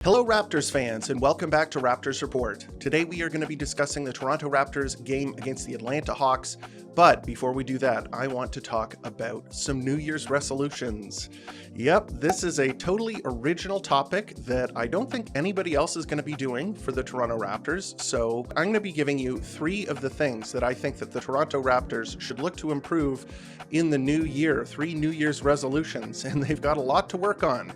Hello Raptors fans, and welcome back to Raptors Report. Today we are going to be discussing the Toronto Raptors game against the Atlanta Hawks, but before we do that, I want to talk about some New Year's resolutions. Yep, this is a totally original topic that I don't think anybody else is going to be doing for the Toronto Raptors, so I'm going to be giving you 3 of the things that I think that the Toronto Raptors should look to improve in the new year, 3 New Year's resolutions, and they've got a lot to work on.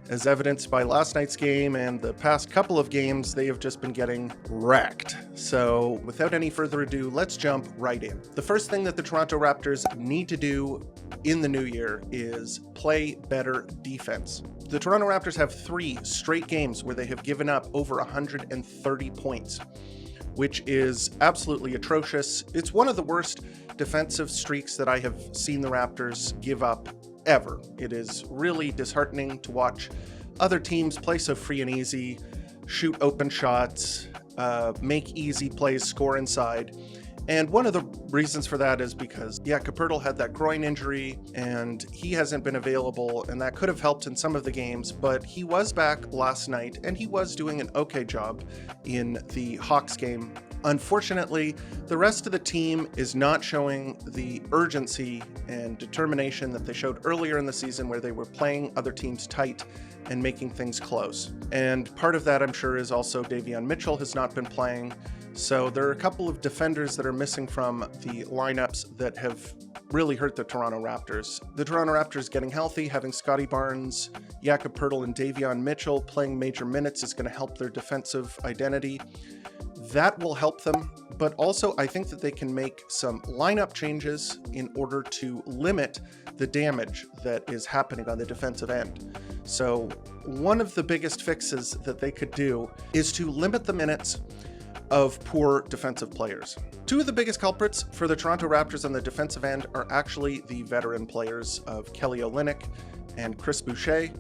As evidenced by last night's game and the past couple of games, they have just been getting wrecked. So without any further ado, let's jump right in. The first thing that the Toronto Raptors need to do in the new year is play better defense. The Toronto Raptors have 3 straight games where they have given up over 130 points, which is absolutely atrocious. It's one of the worst defensive streaks that I have seen the Raptors give up ever. It is really disheartening to watch other teams play so free and easy, shoot open shots, make easy plays, score inside. And one of the reasons for that is because, Poeltl had that groin injury and he hasn't been available, and that could have helped in some of the games, but he was back last night and he was doing an okay job in the Hawks game. Unfortunately, the rest of the team is not showing the urgency and determination that they showed earlier in the season, where they were playing other teams tight and making things close. And part of that, I'm sure, is also Davion Mitchell has not been playing. So there are a couple of defenders that are missing from the lineups that have really hurt the Toronto Raptors. The Toronto Raptors getting healthy, having Scottie Barnes, Poeltl, and Davion Mitchell playing major minutes is going to help their defensive identity. That will help them, but also I think that they can make some lineup changes in order to limit the damage that is happening on the defensive end. So one of the biggest fixes that they could do is to limit the minutes of poor defensive players. 2 of the biggest culprits for the Toronto Raptors on the defensive end are actually the veteran players of Kelly Olynyk and Chris Boucher.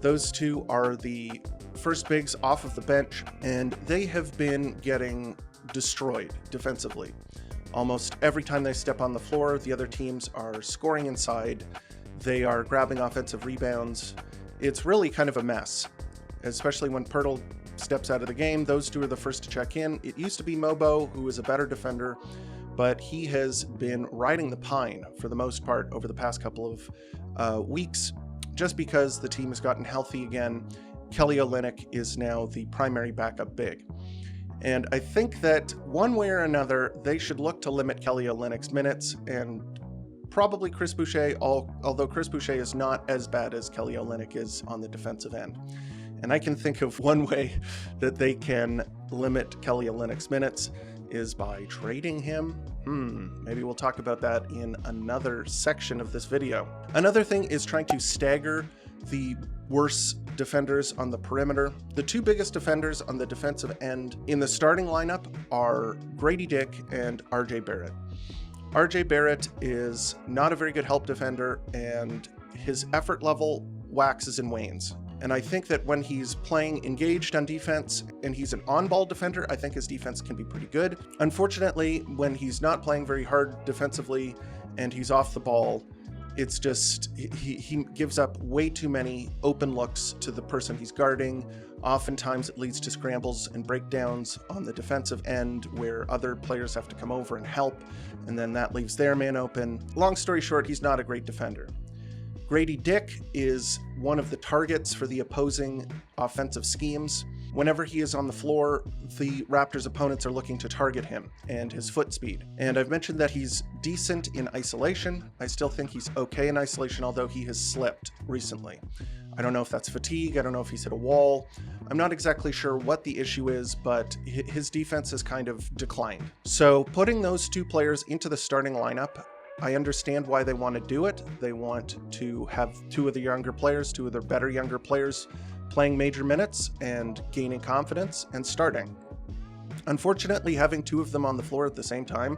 Those 2 are the first bigs off of the bench, and they have been getting destroyed defensively. Almost every time they step on the floor, the other teams are scoring inside. They are grabbing offensive rebounds. It's really kind of a mess, especially when Poeltl steps out of the game. Those 2 are the first to check in. It used to be Mobo, who is a better defender, but he has been riding the pine for the most part over the past couple of weeks, just because the team has gotten healthy again. Kelly Olynyk is now the primary backup big. And I think that one way or another, they should look to limit Kelly Olynyk's minutes, and probably Chris Boucher, although Chris Boucher is not as bad as Kelly Olynyk is on the defensive end. And I can think of one way that they can limit Kelly Olynyk's minutes is by trading him. Maybe we'll talk about that in another section of this video. Another thing is trying to stagger the worst defenders on the perimeter. The 2 biggest defenders on the defensive end in the starting lineup are Grady Dick and RJ Barrett. RJ Barrett is not a very good help defender, and his effort level waxes and wanes. And I think that when he's playing engaged on defense and he's an on-ball defender, I think his defense can be pretty good. Unfortunately, when he's not playing very hard defensively and he's off the ball, it's just, he gives up way too many open looks to the person he's guarding. Oftentimes it leads to scrambles and breakdowns on the defensive end where other players have to come over and help, and then that leaves their man open. Long story short, he's not a great defender. Grady Dick is one of the targets for the opposing offensive schemes. Whenever he is on the floor, the Raptors' opponents are looking to target him and his foot speed. And I've mentioned that he's decent in isolation. I still think he's okay in isolation, although he has slipped recently. I don't know if that's fatigue. I don't know if he's hit a wall. I'm not exactly sure what the issue is, but his defense has kind of declined. So putting those 2 players into the starting lineup, I understand why they want to do it. They want to have 2 of the younger players, 2 of their better younger players, playing major minutes and gaining confidence and starting. Unfortunately, having 2 of them on the floor at the same time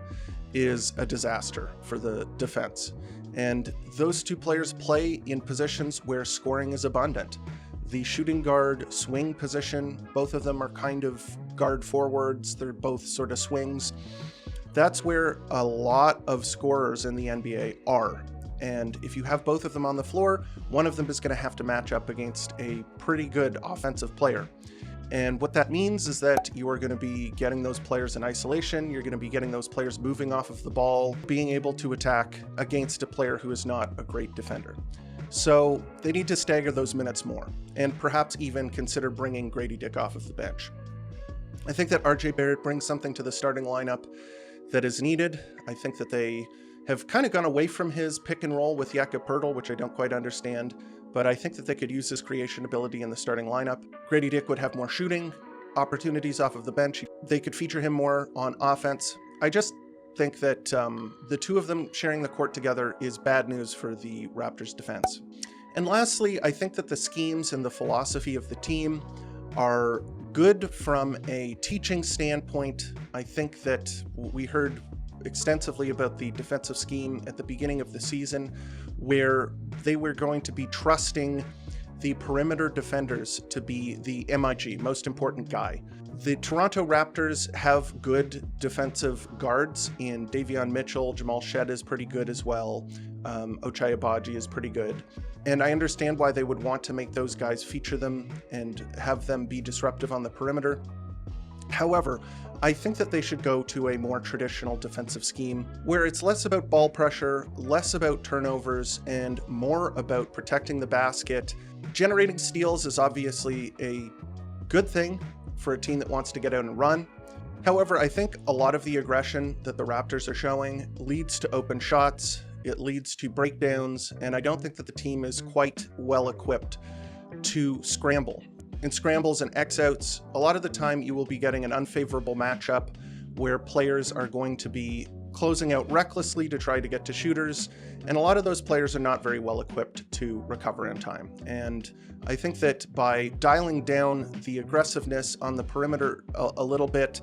is a disaster for the defense. And those 2 players play in positions where scoring is abundant. The shooting guard swing position, both of them are kind of guard forwards. They're both sort of swings. That's where a lot of scorers in the NBA are. And if you have both of them on the floor, one of them is going to have to match up against a pretty good offensive player. And what that means is that you are going to be getting those players in isolation, you're going to be getting those players moving off of the ball, being able to attack against a player who is not a great defender. So they need to stagger those minutes more, and perhaps even consider bringing Grady Dick off of the bench. I think that RJ Barrett brings something to the starting lineup that is needed. I think that they have kind of gone away from his pick and roll with Jakob Poeltl, which I don't quite understand. But I think that they could use his creation ability in the starting lineup. Grady Dick would have more shooting opportunities off of the bench. They could feature him more on offense. I just think that the two of them sharing the court together is bad news for the Raptors defense. And lastly, I think that the schemes and the philosophy of the team are good from a teaching standpoint. I think that we heard extensively about the defensive scheme at the beginning of the season, where they were going to be trusting the perimeter defenders to be the MIG, most important guy. The Toronto Raptors have good defensive guards in Davion Mitchell. Jamal Shead is pretty good as well. Ochai Agbaji is pretty good. And I understand why they would want to make those guys feature them and have them be disruptive on the perimeter. However, I think that they should go to a more traditional defensive scheme where it's less about ball pressure, less about turnovers, and more about protecting the basket. Generating steals is obviously a good thing for a team that wants to get out and run. However, I think a lot of the aggression that the Raptors are showing leads to open shots, it leads to breakdowns, and I don't think that the team is quite well equipped to scramble. In scrambles and X-outs, a lot of the time you will be getting an unfavorable matchup where players are going to be closing out recklessly to try to get to shooters, and a lot of those players are not very well equipped to recover in time. And I think that by dialing down the aggressiveness on the perimeter a little bit,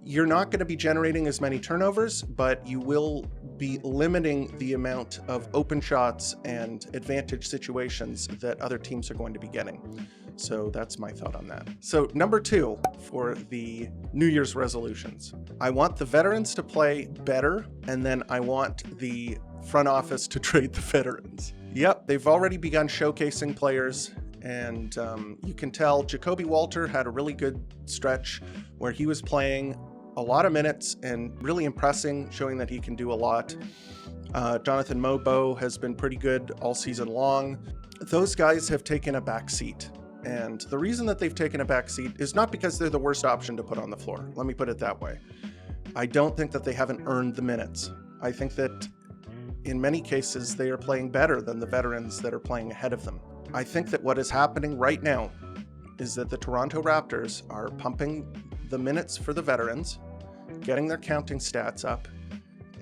you're not going to be generating as many turnovers, but you will be limiting the amount of open shots and advantage situations that other teams are going to be getting. So that's my thought on that. So number 2 for the New Year's resolutions. I want the veterans to play better, and then I want the front office to trade the veterans. Yep, they've already begun showcasing players, and you can tell Jacoby Walter had a really good stretch where he was playing a lot of minutes and really impressing, showing that he can do a lot. Jonathan Mobo has been pretty good all season long. Those guys have taken a back seat. And the reason that they've taken a back seat is not because they're the worst option to put on the floor. Let me put it that way. I don't think that they haven't earned the minutes. I think that in many cases they are playing better than the veterans that are playing ahead of them. I think that what is happening right now is that the Toronto Raptors are pumping the minutes for the veterans, getting their counting stats up,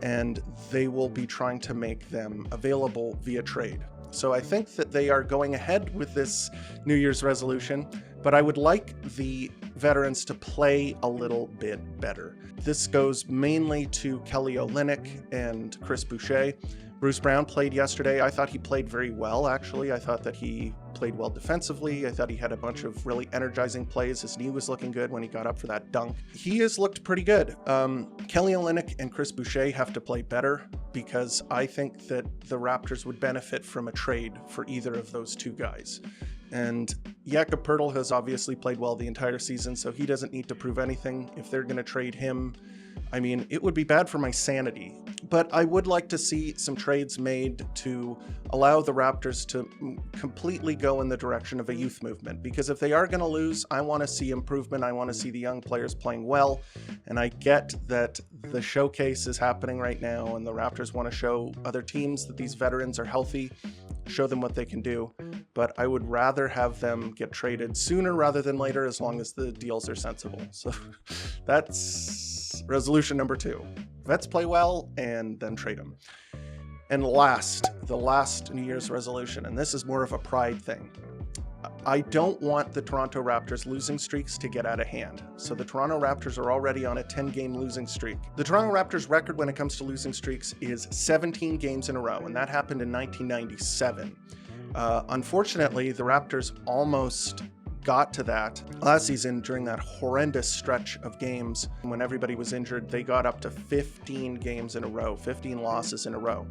and they will be trying to make them available via trade. So I think that they are going ahead with this New Year's resolution, but I would like the veterans to play a little bit better. This goes mainly to Kelly Olynyk and Chris Boucher. Bruce Brown played yesterday. I thought he played very well, actually. I thought that he played well defensively. I thought he had a bunch of really energizing plays. His knee was looking good when he got up for that dunk. He has looked pretty good. Kelly Olynyk and Chris Boucher have to play better because I think that the Raptors would benefit from a trade for either of those two guys. And Jakob Poeltl has obviously played well the entire season, so he doesn't need to prove anything. If they're going to trade him, I mean, it would be bad for my sanity. But I would like to see some trades made to allow the Raptors to completely go in the direction of a youth movement. Because if they are going to lose, I want to see improvement. I want to see the young players playing well. And I get that the showcase is happening right now, and the Raptors want to show other teams that these veterans are healthy, show them what they can do. But I would rather have them get traded sooner rather than later, as long as the deals are sensible. So that's resolution number 2. Vets play well and then trade them. And the last New Year's resolution, and this is more of a pride thing. I don't want the Toronto Raptors losing streaks to get out of hand. So the Toronto Raptors are already on a 10-game losing streak. The Toronto Raptors record when it comes to losing streaks is 17 games in a row, and that happened in 1997. Unfortunately, the Raptors almost got to that last season during that horrendous stretch of games when everybody was injured. They got up to 15 games in a row, 15 losses in a row.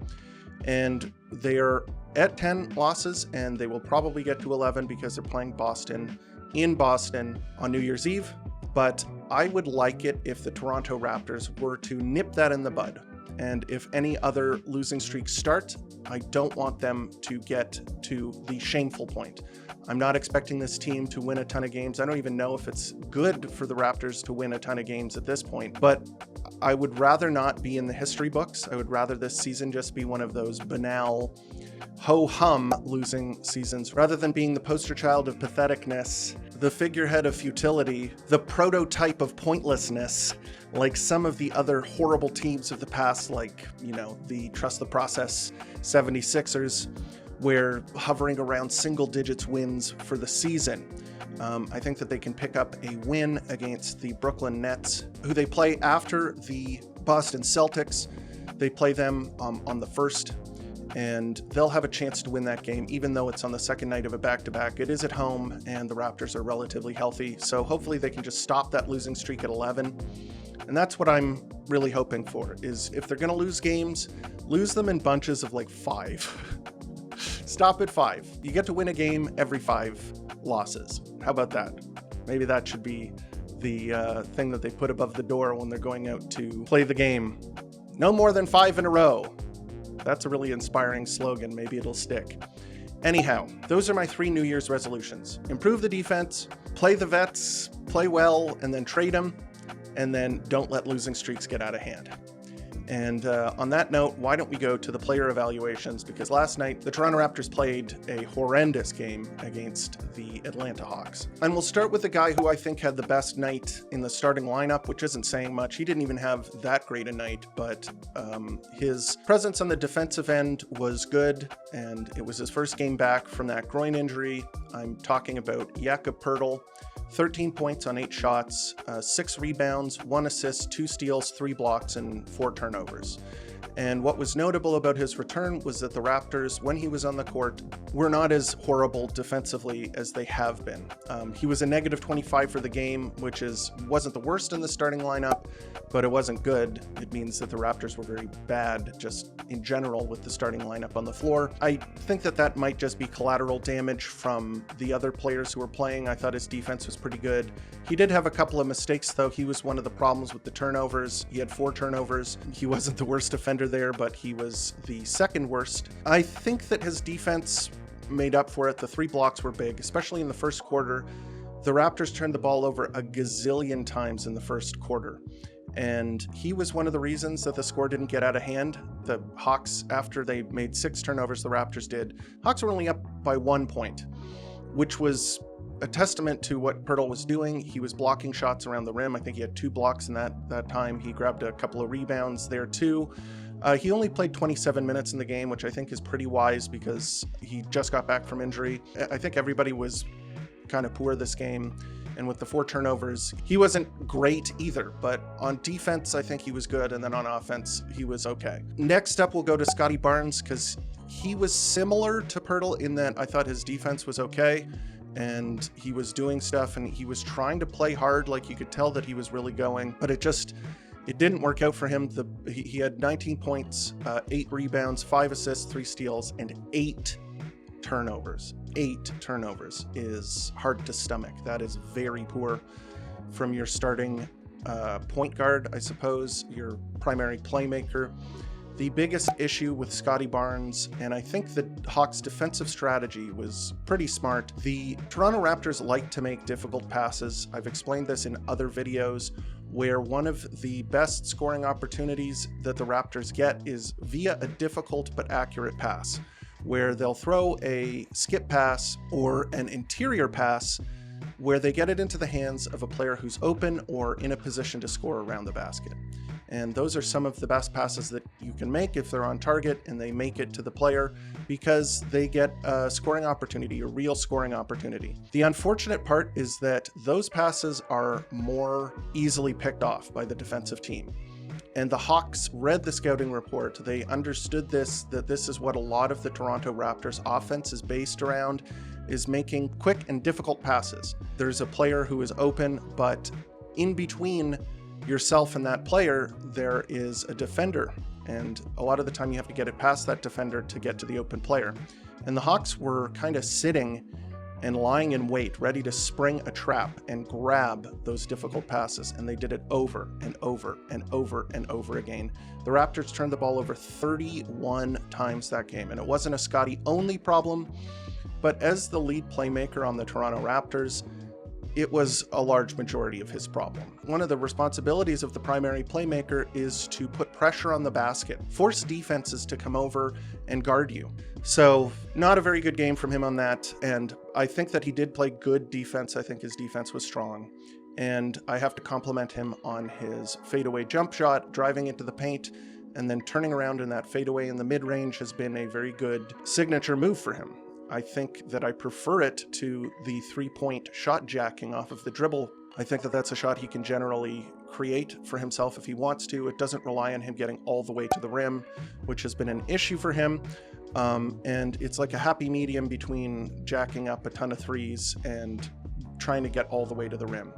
And they are at 10 losses, and they will probably get to 11 because they're playing Boston in Boston on New Year's Eve. But I would like it if the Toronto Raptors were to nip that in the bud. And if any other losing streaks start, I don't want them to get to the shameful point. I'm not expecting this team to win a ton of games. I don't even know if it's good for the Raptors to win a ton of games at this point, but I would rather not be in the history books. I would rather this season just be one of those banal ho-hum losing seasons, rather than being the poster child of patheticness, the figurehead of futility, the prototype of pointlessness, like some of the other horrible teams of the past, like, the Trust the Process 76ers, where hovering around single digits wins for the season. I think that they can pick up a win against the Brooklyn Nets, who they play after the Boston Celtics. They play them on the 1st, and they'll have a chance to win that game, even though it's on the second night of a back-to-back. It is at home, and the Raptors are relatively healthy, so hopefully they can just stop that losing streak at 11. And that's what I'm really hoping for, is if they're going to lose games, lose them in bunches of like 5. Stop at 5. You get to win a game every 5 losses. How about that? Maybe that should be the thing that they put above the door when they're going out to play the game. No more than 5 in a row. That's a really inspiring slogan. Maybe it'll stick. Anyhow, those are my 3 New Year's resolutions. Improve the defense, play the vets, play well, and then trade them, and then don't let losing streaks get out of hand. And on that note, why don't we go to the player evaluations? Because last night, the Toronto Raptors played a horrendous game against the Atlanta Hawks. And we'll start with the guy who I think had the best night in the starting lineup, which isn't saying much. He didn't even have that great a night, but his presence on the defensive end was good, and it was his first game back from that groin injury. I'm talking about Jakob Poeltl. 13 points on 8 shots, 6 rebounds, 1 assist, 2 steals, 3 blocks, and 4 turnovers. And what was notable about his return was that the Raptors, when he was on the court, were not as horrible defensively as they have been. He was a negative 25 for the game, which wasn't the worst in the starting lineup, but it wasn't good. It means that the Raptors were very bad just in general with the starting lineup on the floor. I think that might just be collateral damage from the other players who were playing. I thought his defense was pretty good. He did have a couple of mistakes, though. He was one of the problems with the turnovers. He had 4 turnovers. He wasn't the worst defender there, but he was the second worst. I think that his defense made up for it. The 3 blocks were big, especially in the first quarter. The Raptors turned the ball over a gazillion times in the first quarter, and he was one of the reasons that the score didn't get out of hand. The Hawks, after they made 6 turnovers, the Raptors did. Hawks were only up by 1 point, which was a testament to what Poeltl was doing. He was blocking shots around the rim. I think he had 2 blocks in that time. He grabbed a couple of rebounds there too. He only played 27 minutes in the game, which I think is pretty wise because he just got back from injury. I think everybody was kind of poor this game, and with the 4 turnovers, he wasn't great either, but on defense, I think he was good, and then on offense, he was okay. Next up, we'll go to Scottie Barnes, because he was similar to Poeltl in that I thought his defense was okay, and he was doing stuff, and he was trying to play hard, like you could tell that he was really going, but it didn't work out for him. He had 19 points, 8 rebounds, 5 assists, 3 steals, and 8 turnovers. 8 turnovers is hard to stomach. That is very poor from your starting point guard, I suppose, your primary playmaker. The biggest issue with Scottie Barnes, and I think the Hawks' defensive strategy was pretty smart. The Toronto Raptors like to make difficult passes. I've explained this in other videos, where one of the best scoring opportunities that the Raptors get is via a difficult but accurate pass, where they'll throw a skip pass or an interior pass where they get it into the hands of a player who's open or in a position to score around the basket. And those are some of the best passes that you can make if they're on target and they make it to the player, because they get a scoring opportunity, a real scoring opportunity. The unfortunate part is that those passes are more easily picked off by the defensive team. And the Hawks read the scouting report. They understood that this is what a lot of the Toronto Raptors offense is based around, is making quick and difficult passes. There's a player who is open, but in between yourself and that player, there is a defender. and a lot of the time you have to get it past that defender to get to the open player. And the Hawks were kind of sitting and lying in wait, ready to spring a trap and grab those difficult passes, and they did it over and over and over and over again. The Raptors turned the ball over 31 times that game, and it wasn't a Scottie-only problem, but as the lead playmaker on the Toronto Raptors, it was a large majority of his problem. One of the responsibilities of the primary playmaker is to put pressure on the basket, force defenses to come over and guard you. So not a very good game from him on that, and I think that he did play good defense. I think his defense was strong, and I have to compliment him on his fadeaway jump shot, driving into the paint, and then turning around in that fadeaway in the mid-range has been a very good signature move for him. I think that I prefer it to the three-point shot jacking off of the dribble. I think that that's a shot he can generally create for himself if he wants to. It doesn't rely on him getting all the way to the rim, which has been an issue for him. And it's like a happy medium between jacking up a ton of threes and trying to get all the way to the rim.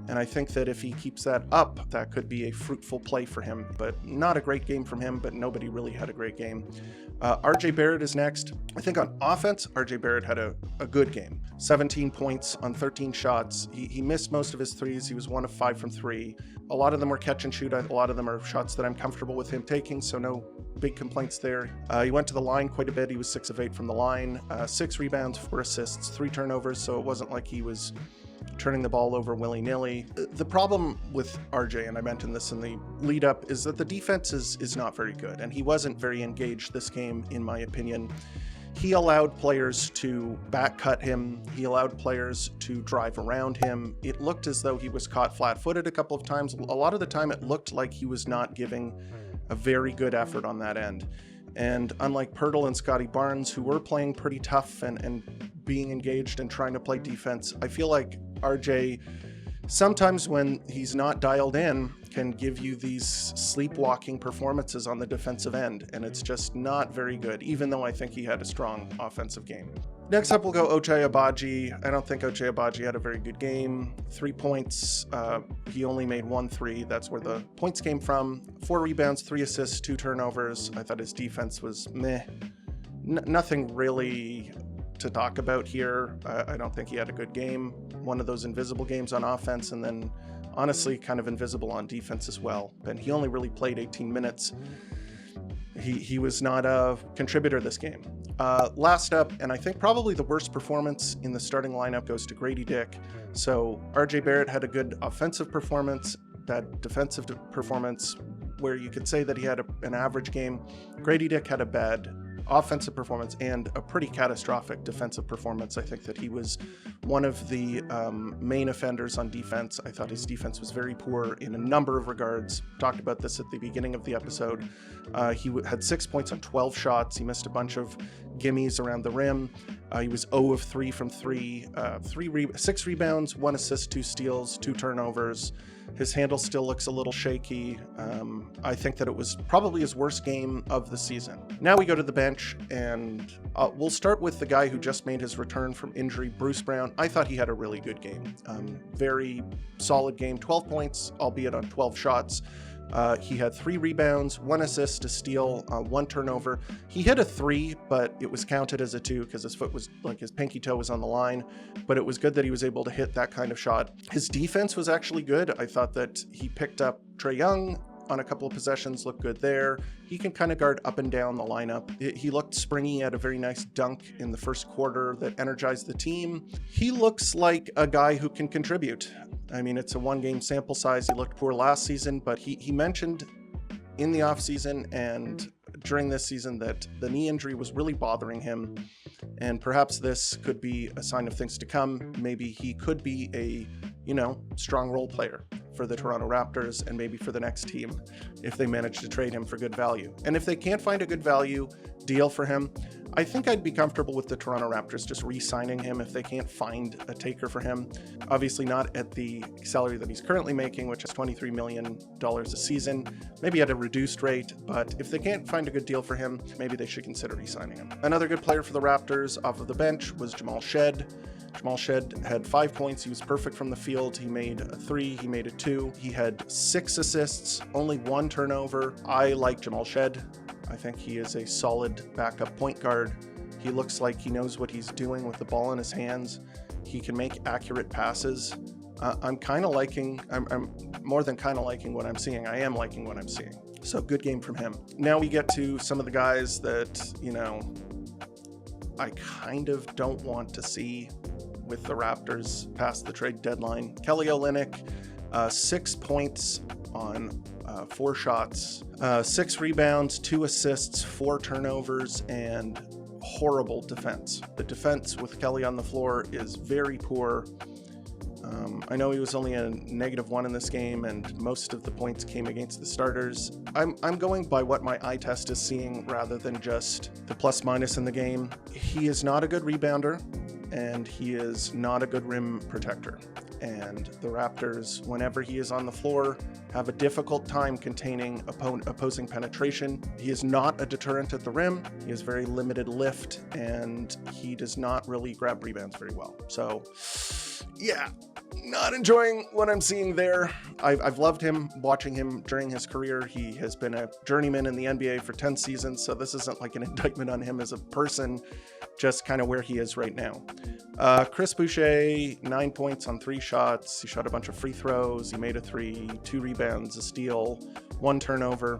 And I think that if he keeps that up, that could be a fruitful play for him. But not a great game from him, but nobody really had a great game. RJ Barrett is next. I think on offense, RJ Barrett had a good game. 17 points on 13 shots. He missed most of his threes. He was 1 of 5 from 3. A lot of them were catch and shoot. A lot of them are shots that I'm comfortable with him taking, so no big complaints there. He went to the line quite a bit. He was 6 of 8 from the line. 6 rebounds, 4 assists, 3 turnovers, so it wasn't like he was turning the ball over willy-nilly. The problem with RJ, and I mentioned this in the lead up, is that the defense is not very good, and he wasn't very engaged this game, in my opinion. He allowed players to back cut him. He allowed players to drive around him. It looked as though he was caught flat-footed a couple of times. A lot of the time it looked like he was not giving a very good effort on that end. And unlike Pirtle and Scottie Barnes, who were playing pretty tough and being engaged and trying to play defense, I feel like RJ, sometimes when he's not dialed in, can give you these sleepwalking performances on the defensive end, and it's just not very good, even though I think he had a strong offensive game. Next up, we'll go Ochai Agbaji. I don't think Ochai Agbaji had a very good game. 3 points. He only made 1 3. That's where the points came from. 4 rebounds, 3 assists, 2 turnovers. I thought his defense was meh. Nothing really to talk about here. I don't think he had a good game. One of those invisible games on offense, and then honestly kind of invisible on defense as well. And he only really played 18 minutes. He was not a contributor this game. Last up, and I think probably the worst performance in the starting lineup, goes to Grady Dick. So RJ Barrett had a good offensive performance, bad defensive performance, where you could say that he had an average game. Grady Dick had a bad offensive performance and a pretty catastrophic defensive performance. I think that he was one of the main offenders on defense. I thought his defense was very poor in a number of regards. Talked about this at the beginning of the episode. He had 6 points on 12 shots. He missed a bunch of gimmies around the rim. He was 0 of 3 from 3, 6 rebounds, 1 assist, 2 steals, 2 turnovers. His handle still looks a little shaky. I think that it was probably his worst game of the season. Now we go to the bench, and we'll start with the guy who just made his return from injury, Bruce Brown. I thought he had a really good game. Very solid game, 12 points, albeit on 12 shots. He had 3 rebounds, 1 assist, a steal, 1 turnover. He hit a 3, but it was counted as a 2 because his foot was, like, his pinky toe was on the line. But it was good that he was able to hit that kind of shot. His defense was actually good. I thought that he picked up Trae Young on a couple of possessions, looked good there. He can kind of guard up and down the lineup. He looked springy, had a very nice dunk in the first quarter that energized the team. He looks like a guy who can contribute. I mean, it's a 1-game sample size. He looked poor last season, but he mentioned in the offseason and during this season that the knee injury was really bothering him, and perhaps this could be a sign of things to come. Maybe he could be a, strong role player for the Toronto Raptors and maybe for the next team if they manage to trade him for good value. And if they can't find a good value deal for him, I think I'd be comfortable with the Toronto Raptors just re-signing him if they can't find a taker for him. Obviously not at the salary that he's currently making, which is $23 million a season, maybe at a reduced rate, but if they can't find a good deal for him, maybe they should consider re-signing him. Another good player for the Raptors off of the bench was Jamal Shed. Jamal Shed had 5 points. He was perfect from the field. He made a 3, he made a 2. He had 6 assists, only 1 turnover. I like Jamal Shed. I think he is a solid backup point guard. He looks like he knows what he's doing with the ball in his hands. He can make accurate passes. I'm more than kind of liking what I'm seeing. I am liking what I'm seeing. So good game from him. Now we get to some of the guys that, I kind of don't want to see with the Raptors past the trade deadline. Kelly Olynyk, 6 points on 4 shots, 6 rebounds, 2 assists, 4 turnovers, and horrible defense. The defense with Kelly on the floor is very poor. I know he was only a -1 in this game, and most of the points came against the starters. I'm going by what my eye test is seeing rather than just the plus minus in the game. He is not a good rebounder, and he is not a good rim protector. And the Raptors, whenever he is on the floor, have a difficult time containing opposing penetration. He is not a deterrent at the rim. He has very limited lift, and he does not really grab rebounds very well. So, yeah, not enjoying what I'm seeing there. I've loved him, watching him during his career. He has been a journeyman in the NBA for 10 seasons, so this isn't like an indictment on him as a person, just kind of where he is right now. Chris Boucher, 9 points on 3 shots. He shot a bunch of free throws. He made a 3, 2 rebounds, a steal, 1 turnover.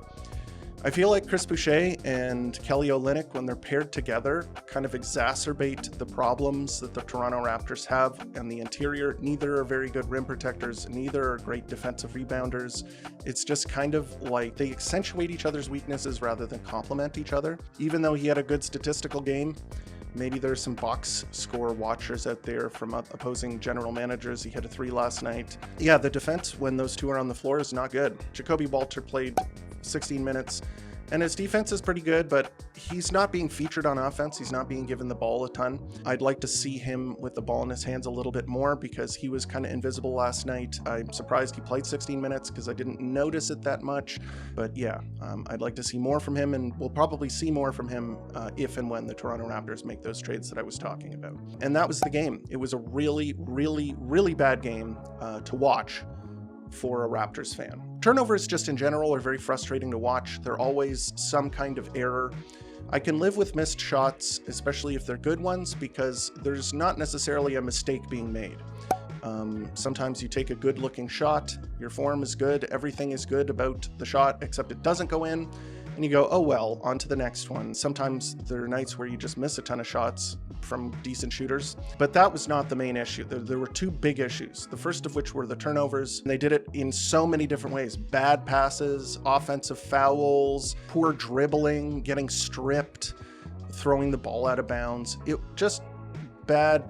I feel like Chris Boucher and Kelly Olynyk, when they're paired together, kind of exacerbate the problems that the Toronto Raptors have on the interior. Neither are very good rim protectors. Neither are great defensive rebounders. It's just kind of like they accentuate each other's weaknesses rather than complement each other. Even though he had a good statistical game, maybe there's some box score watchers out there from opposing general managers. He hit a 3 last night. Yeah, the defense when those two are on the floor is not good. Jacoby Walter played 16 minutes, and his defense is pretty good, but he's not being featured on offense. He's not being given the ball a ton. I'd like to see him with the ball in his hands a little bit more because he was kind of invisible last night. I'm surprised he played 16 minutes because I didn't notice it that much. But yeah, I'd like to see more from him, and we'll probably see more from him if and when the Toronto Raptors make those trades that I was talking about. And that was the game. It was a really, really, really bad game to watch for a Raptors fan. Turnovers just in general are very frustrating to watch. They're always some kind of error. I can live with missed shots, especially if they're good ones, because there's not necessarily a mistake being made. Sometimes you take a good looking shot, your form is good, everything is good about the shot, except it doesn't go in, and you go, oh well, on to the next one. Sometimes there are nights where you just miss a ton of shots from decent shooters, but that was not the main issue. There were 2 big issues, the first of which were the turnovers. And they did it in so many different ways. Bad passes, offensive fouls, poor dribbling, getting stripped, throwing the ball out of bounds. It just bad.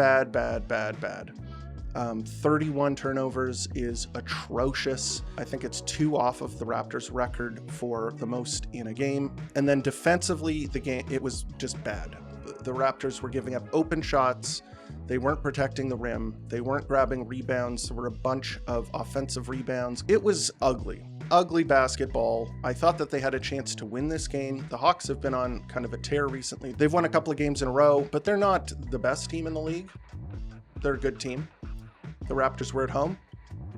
31 turnovers is atrocious. I think it's 2 off of the Raptors record for the most in a game. And then defensively, the game, it was just bad. The Raptors were giving up open shots. They weren't protecting the rim. They weren't grabbing rebounds. There were a bunch of offensive rebounds. It was ugly basketball. I thought that they had a chance to win this game. The Hawks have been on kind of a tear recently. They've won a couple of games in a row, but they're not the best team in the league. They're a good team. The Raptors were at home.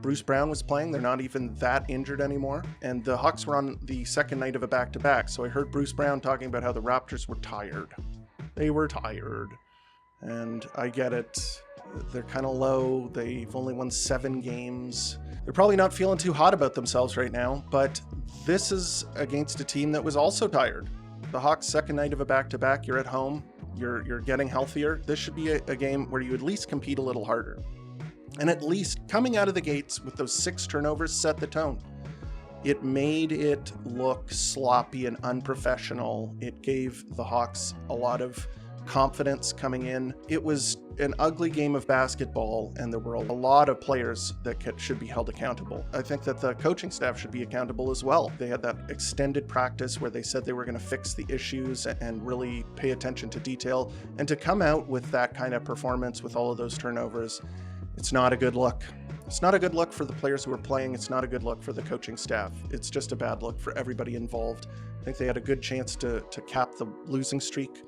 Bruce Brown was playing. They're not even that injured anymore. And the Hawks were on the second night of a back-to-back. So I heard Bruce Brown talking about how the Raptors were tired. They were tired. And I get it. They're kind of low. They've only won 7 games. They're probably not feeling too hot about themselves right now. But this is against a team that was also tired. The Hawks' second night of a back-to-back. You're at home. You're getting healthier. This should be a game where you at least compete a little harder. And at least coming out of the gates with those 6 turnovers set the tone. It made it look sloppy and unprofessional. It gave the Hawks a lot of confidence coming in. It was an ugly game of basketball, and there were a lot of players that should be held accountable. I think that the coaching staff should be accountable as well. They had that extended practice where they said they were going to fix the issues and really pay attention to detail. And to come out with that kind of performance with all of those turnovers, it's not a good look. It's not a good look for the players who are playing. It's not a good look for the coaching staff. It's just a bad look for everybody involved. I think they had a good chance to cap the losing streak,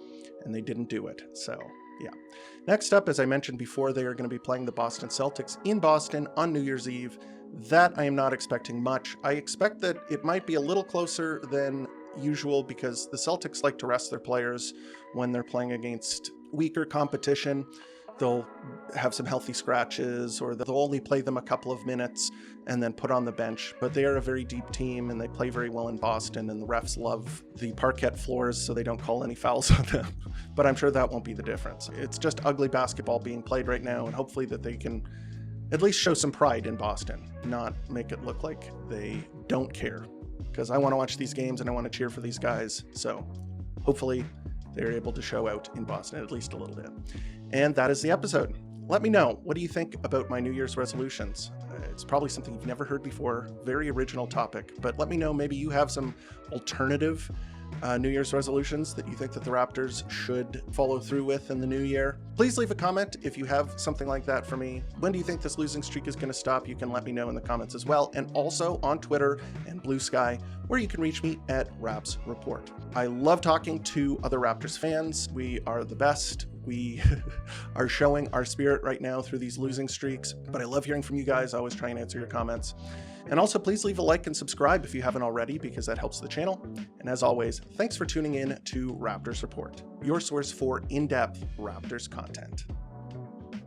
and they didn't do it. So Yeah. Next up, as I mentioned before, they are going to be playing the Boston Celtics in Boston on New Year's Eve. That I am not expecting much. I expect that it might be a little closer than usual because the Celtics like to rest their players when they're playing against weaker competition. They'll have some healthy scratches, or they'll only play them a couple of minutes and then put on the bench. But they are a very deep team and they play very well in Boston, and the refs love the parquet floors so they don't call any fouls on them. But I'm sure that won't be the difference. It's just ugly basketball being played right now, and hopefully that they can at least show some pride in Boston, not make it look like they don't care. Because I want to watch these games and I want to cheer for these guys. So hopefully they're able to show out in Boston at least a little bit. And that is the episode. Let me know, what do you think about my New Year's resolutions? It's probably something you've never heard before, very original topic, but let me know, maybe you have some alternative New Year's resolutions that you think that the Raptors should follow through with in the new year. Please leave a comment if you have something like that for me. When do you think this losing streak is going to stop? You can let me know in the comments as well, and also on Twitter and Blue Sky, where you can reach me at Raps Report. I love talking to other Raptors fans. We are the best. We are showing our spirit right now through these losing streaks, but I love hearing from you guys. I always try and answer your comments. And also, please leave a like and subscribe if you haven't already, because that helps the channel. And as always, thanks for tuning in to Raptors Report, your source for in-depth Raptors content.